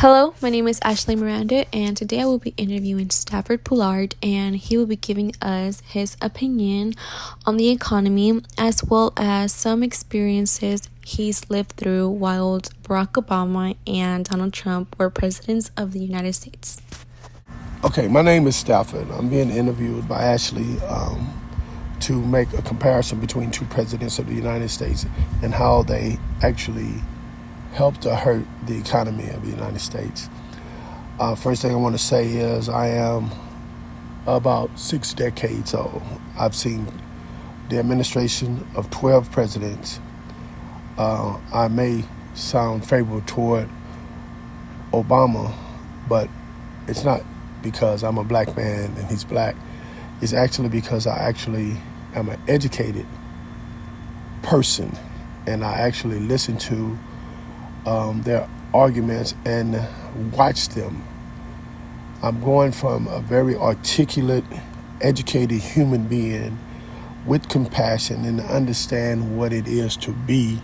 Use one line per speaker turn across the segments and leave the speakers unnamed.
Hello, my name is Ashley Miranda, and today I will be interviewing Stafford Pollard, and he will be giving us his opinion on the economy as well as some experiences he's lived through while Barack Obama and Donald Trump were presidents of the United States.
Okay, my name is Stafford. I'm being interviewed by Ashley to make a comparison between two presidents of the United States and how they actually helped or hurt the economy of the United States. First thing I want to say is I am about 6 decades old. I've seen the administration of 12 presidents. I may sound favorable toward Obama, but it's not because I'm a black man and he's black. It's actually because I actually am an educated person and I actually listen to their arguments and watch them. I'm going from a very articulate, educated human being with compassion and understand what it is to be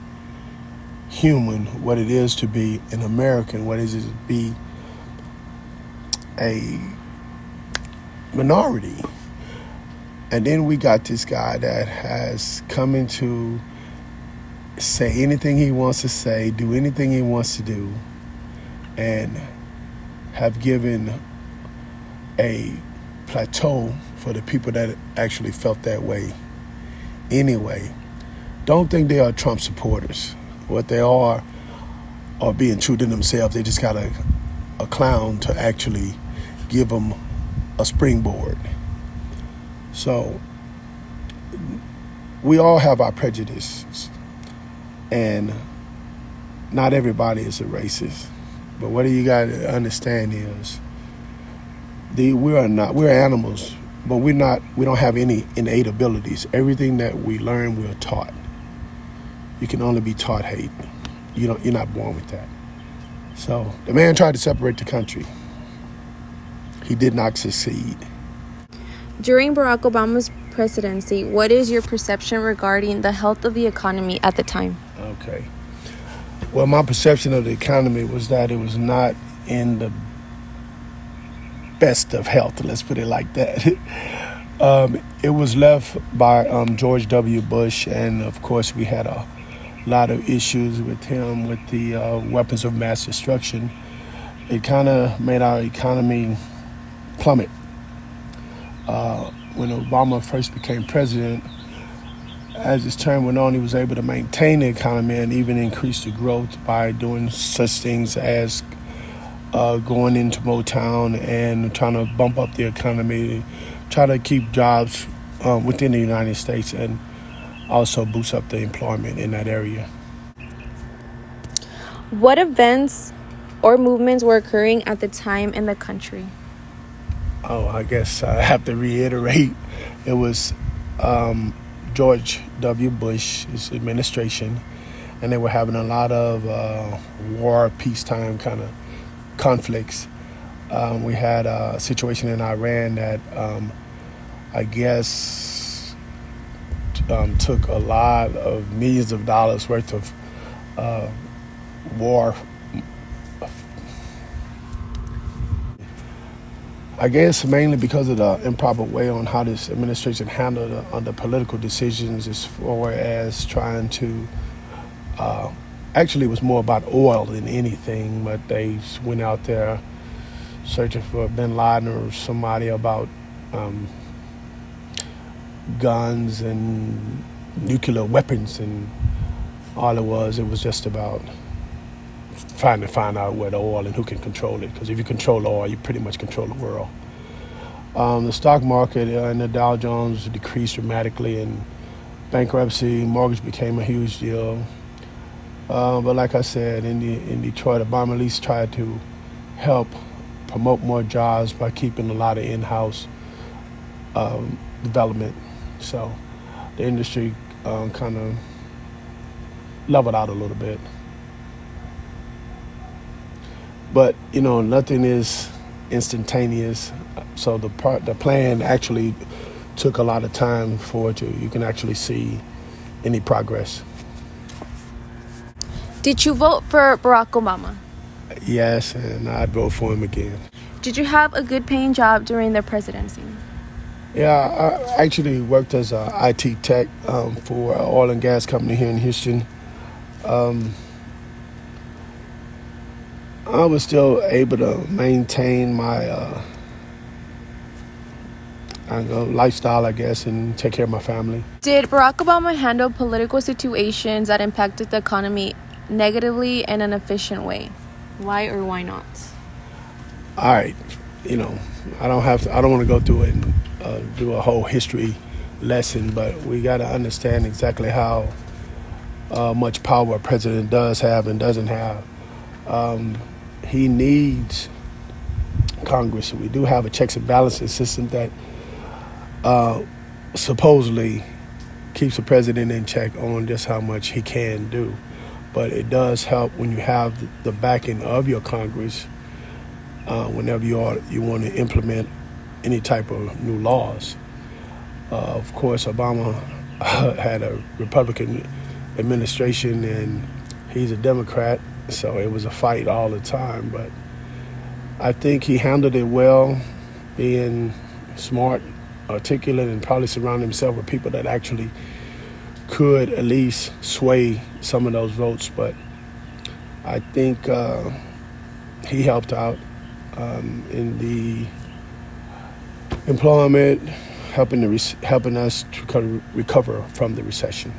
human, what it is to be an American, what it is to be a minority. And then we got this guy that has come into say anything he wants to say, do anything he wants to do, and have given a plateau for the people that actually felt that way anyway. Don't think they are Trump supporters. What they are being true to themselves. They just got a clown to actually give them a springboard. So we all have our prejudices. And not everybody is a racist. But what you got to understand is we're animals, but we don't have any innate abilities. Everything that we learn, we're taught. You can only be taught hate. You're not born with that. So the man tried to separate the country. He did not succeed.
During Barack Obama's presidency, what is your perception regarding the health of the economy at the time?
Okay. Well, my perception of the economy was that it was not in the best of health, let's put it like that. It was left by George W. Bush, and of course we had a lot of issues with him with the weapons of mass destruction. It kind of made our economy plummet. When Obama first became president, as his term went on, he was able to maintain the economy and even increase the growth by doing such things as going into Motown and trying to bump up the economy, try to keep jobs within the United States and also boost up the employment in that area.
What events or movements were occurring at the time in the country?
I guess I have to reiterate, it was George W. Bush's administration, and they were having a lot of war, peacetime kind of conflicts. We had a situation in Iran that I guess took a lot of millions of dollars worth of war. I guess mainly because of the improper way on how this administration handled the political decisions as far as trying to, actually it was more about oil than anything, but they went out there searching for bin Laden or somebody about guns and nuclear weapons, and all it was just about trying to find out where the oil and who can control it. Because if you control oil, you pretty much control the world. The stock market and the Dow Jones decreased dramatically, and bankruptcy, mortgage became a huge deal. But like I said, in Detroit, Obama at least tried to help promote more jobs by keeping a lot of in-house development. So the industry kind of leveled out a little bit. But, nothing is instantaneous. So the plan actually took a lot of time for you can actually see any progress.
Did you vote for Barack Obama?
Yes, and I'd vote for him again.
Did you have a good paying job during the presidency?
Yeah, I actually worked as a IT tech for an oil and gas company here in Houston. I was still able to maintain my lifestyle, I guess, and take care of my family.
Did Barack Obama handle political situations that impacted the economy negatively in an efficient way? Why or why not?
All right, I don't want to go through it and do a whole history lesson, but we got to understand exactly how much power a president does have and doesn't have. He needs Congress. We do have a checks and balances system that supposedly keeps the president in check on just how much he can do. But it does help when you have the backing of your Congress whenever you want to implement any type of new laws. Of course, Obama had a Republican administration and he's a Democrat, so it was a fight all the time. But I think he handled it well, being smart, articulate, and probably surrounded himself with people that actually could at least sway some of those votes. But I think he helped out in the employment, helping us to recover from the recession.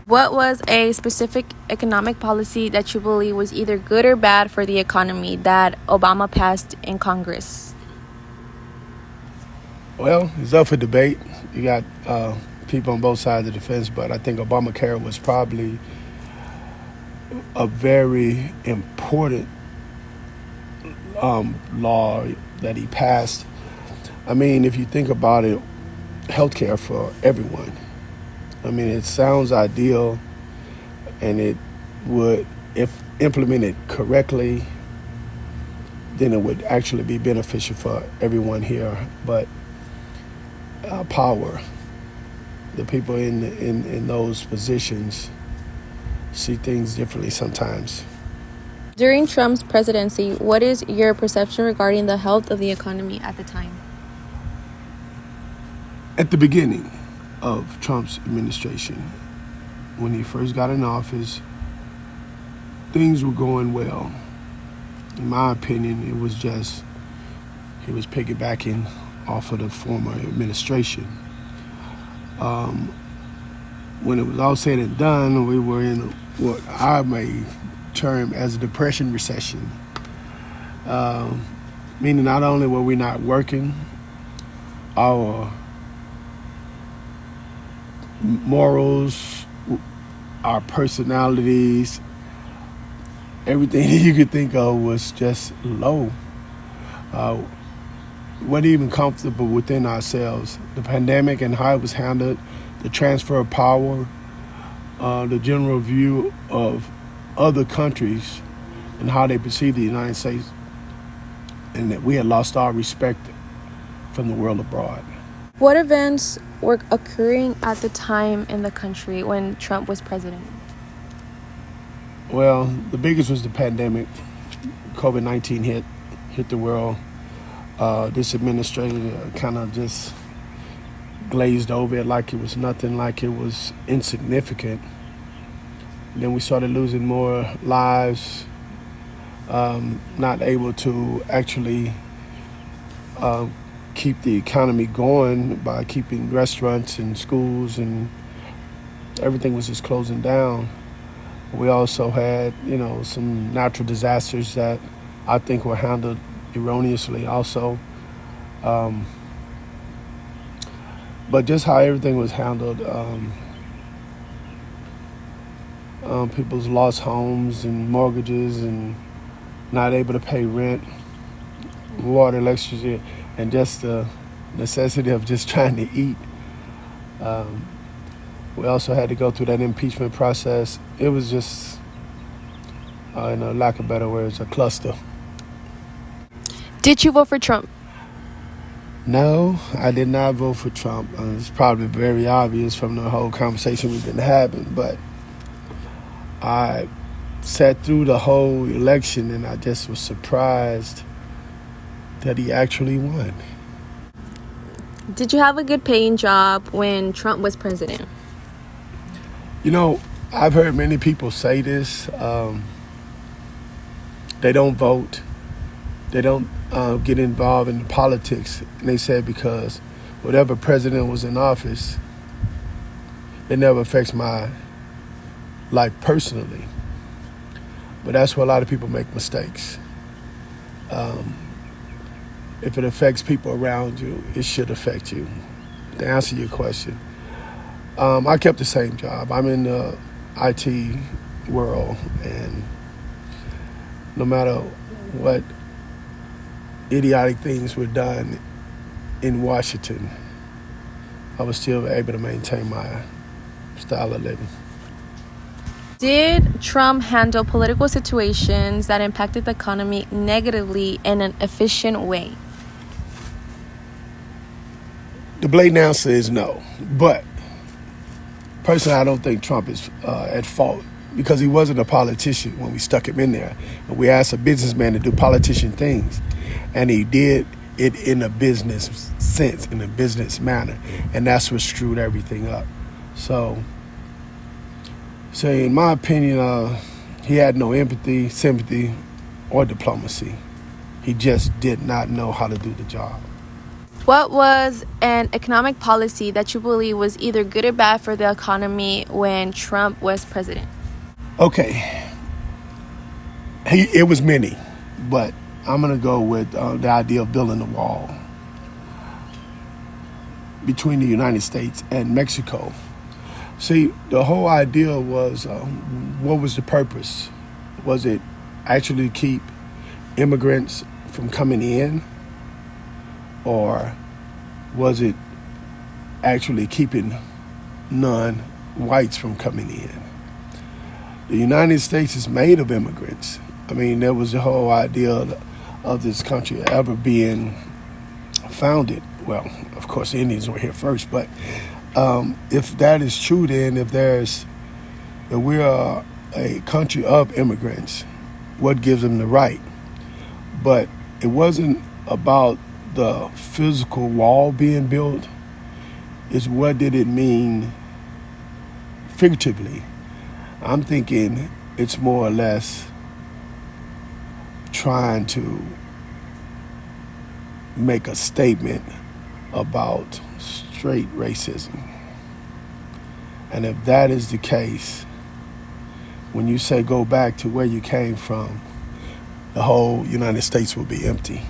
What was a specific economic policy that you believe was either good or bad for the economy that Obama passed in Congress?
Well, it's up for debate. You got people on both sides of the fence, but I think Obamacare was probably a very important law that he passed. I mean, if you think about it, healthcare for everyone. I mean, it sounds ideal, and it would, if implemented correctly, then it would actually be beneficial for everyone here. But power, the people in those positions see things differently sometimes.
During Trump's presidency, what is your perception regarding the health of the economy at the time?
At the beginning of Trump's administration, when he first got in office, things were going well. In my opinion, it was just he was piggybacking off of the former administration. When it was all said and done, we were in what I may term as a depression recession, meaning not only were we not working, our morals, our personalities, everything you could think of was just low. Wasn't even comfortable within ourselves. The pandemic and how it was handled, the transfer of power, the general view of other countries and how they perceive the United States, and that we had lost our respect from the world abroad.
What events were occurring at the time in the country when Trump was president?
Well, the biggest was the pandemic. COVID-19 hit the world. This administration kind of just glazed over it like it was nothing, like it was insignificant. Then we started losing more lives, not able to actually keep the economy going by keeping restaurants and schools, and everything was just closing down. We also had, some natural disasters that I think were handled erroneously also. But just how everything was handled, people's lost homes and mortgages and not able to pay rent, water, electricity, and just the necessity of just trying to eat. We also had to go through that impeachment process. It was just, in lack of better words, a cluster.
Did you vote for Trump?
No, I did not vote for Trump. It's probably very obvious from the whole conversation we've been having, but I sat through the whole election, and I just was surprised that he actually won.
Did you have a good paying job when Trump was president?
You know, I've heard many people say this. They don't vote. They don't get involved in the politics. And they said because whatever president was in office, it never affects my life personally. But that's where a lot of people make mistakes. If it affects people around you, it should affect you. To answer your question, I kept the same job. I'm in the IT world, and no matter what idiotic things were done in Washington, I was still able to maintain my style of living.
Did Trump handle political situations that impacted the economy negatively in an efficient way?
The blatant answer is no. But personally, I don't think Trump is at fault because he wasn't a politician when we stuck him in there. And we asked a businessman to do politician things, and he did it in a business sense, in a business manner. And that's what screwed everything up. So in my opinion, he had no empathy, sympathy, or diplomacy. He just did not know how to do the job.
What was an economic policy that you believe was either good or bad for the economy when Trump was president?
Okay, it was many, but I'm going to go with the idea of building a wall between the United States and Mexico. See, the whole idea was, what was the purpose? Was it actually to keep immigrants from coming in? Or was it actually keeping non-whites from coming in? The United States is made of immigrants. I mean, there was the whole idea of this country ever being founded. Well, of course, the Indians were here first, but if that is true, then if we are a country of immigrants, what gives them the right? But it wasn't about the physical wall being built. Is what did it mean figuratively? I'm thinking it's more or less trying to make a statement about straight racism. And if that is the case, when you say go back to where you came from, the whole United States will be empty.